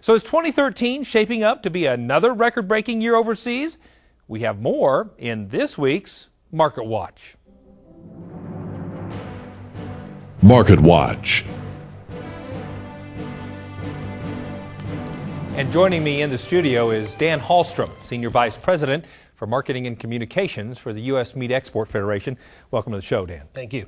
So is 2013 shaping up to be another record-breaking year overseas? We have more in this week's Market Watch. Market Watch. And joining me in the studio is Dan Halstrom, Senior Vice President for Marketing and Communications for the U.S. Meat Export Federation. Welcome to the show, Dan. Thank you.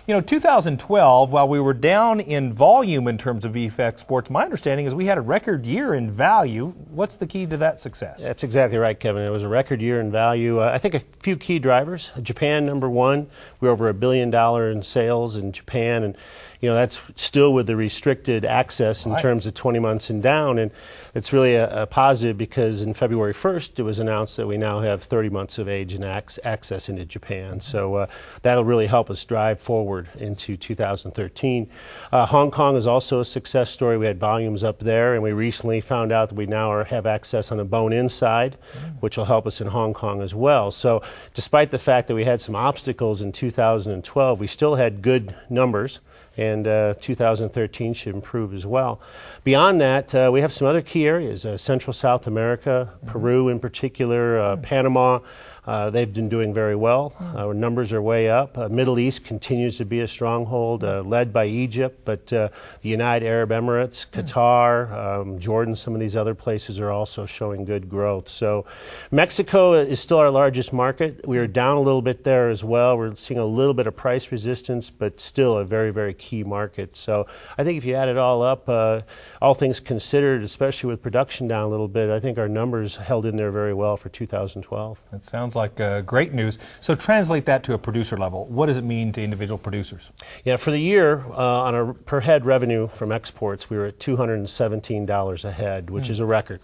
You know, 2012, while we were down in volume in terms of beef exports, my understanding is we had a record year in value. What's the key to that success? That's exactly right, Kevin. It was a record year in value. I think a few key drivers. Japan, number one. We're over $1 billion in sales in Japan, and you know that's still with the restricted access in terms of 20 months and down, and it's really a positive because in February 1st it was announced that we now have 30 months of age and access into Japan. So that'll really help us drive forward into 2013. Hong Kong is also a success story. We had volumes up there, and we recently found out that we now have access on the bone-in side, which will help us in Hong Kong as well. So despite the fact that we had some obstacles in 2012, we still had good numbers, and 2013 should improve as well. Beyond that, we have some other key areas, Central South America, Peru in particular, Panama. They've been doing very well. Our numbers are way up. Middle East continues to be a stronghold, led by Egypt, but the United Arab Emirates, Qatar, Jordan, some of these other places are also showing good growth. So Mexico is still our largest market. We are down a little bit there as well. We're seeing a little bit of price resistance, but still a very, very key market. So I think if you add it all up, all things considered, especially with production down a little bit, I think our numbers held in there very well for 2012. That sounds like great news. So translate that to a producer level. What does it mean to individual producers? Yeah, for the year, on a per head revenue from exports, we were at $217 a head, which is a record.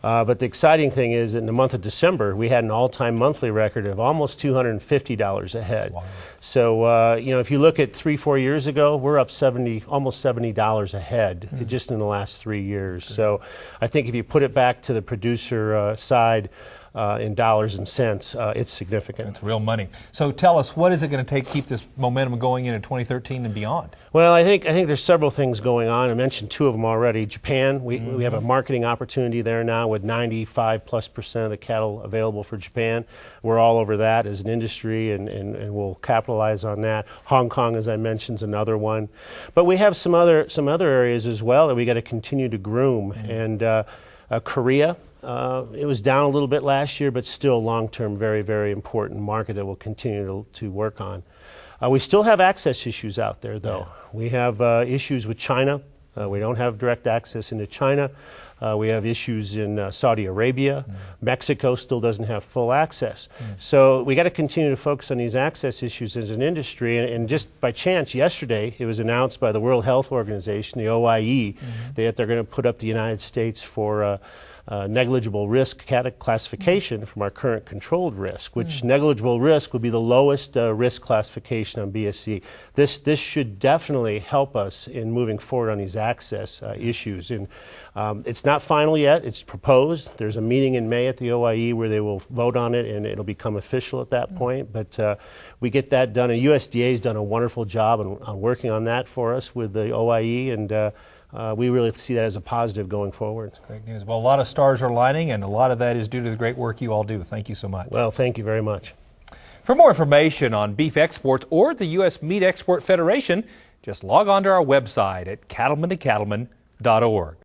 But the exciting thing is that in the month of December, we had an all-time monthly record of almost $250 a head. Wow. So, you know, if you look at 3-4 years ago, we're up almost $70 a head just in the last 3 years. So I think if you put it back to the producer side, in dollars and cents, it's significant. It's real money. So tell us, what is it going to take to keep this momentum going into 2013 and beyond? Well, I think there's several things going on. I mentioned two of them already. Japan, we have a marketing opportunity there now with 95+% of the cattle available for Japan. We're all over that as an industry, and we'll capitalize on that. Hong Kong, as I mentioned, is another one. But we have some other areas as well that we got to continue to groom. And Korea. It was down a little bit last year, but still long-term very, very important market that we'll continue to work on. We still have access issues out there, though. We have issues with China. We don't have direct access into China. We have issues in Saudi Arabia. Mexico still doesn't have full access. So we got to continue to focus on these access issues as an industry. And just by chance, yesterday, it was announced by the World Health Organization, the OIE, that they're going to put up the United States for negligible risk classification from our current controlled risk, which negligible risk would be the lowest risk classification on BSE. This should definitely help us in moving forward on these access issues. And it's not final yet. It's proposed. There's a meeting in May at the OIE where they will vote on it, and it'll become official at that point. But we get that done, and USDA has done a wonderful job on working on that for us with the OIE, and we really see that as a positive going forward. That's great news. Well, a lot of stars are aligning, and a lot of that is due to the great work you all do. Thank you so much. Well, thank you very much. For more information on beef exports or the U.S. Meat Export Federation, just log on to our website at cattlemantocattleman.org.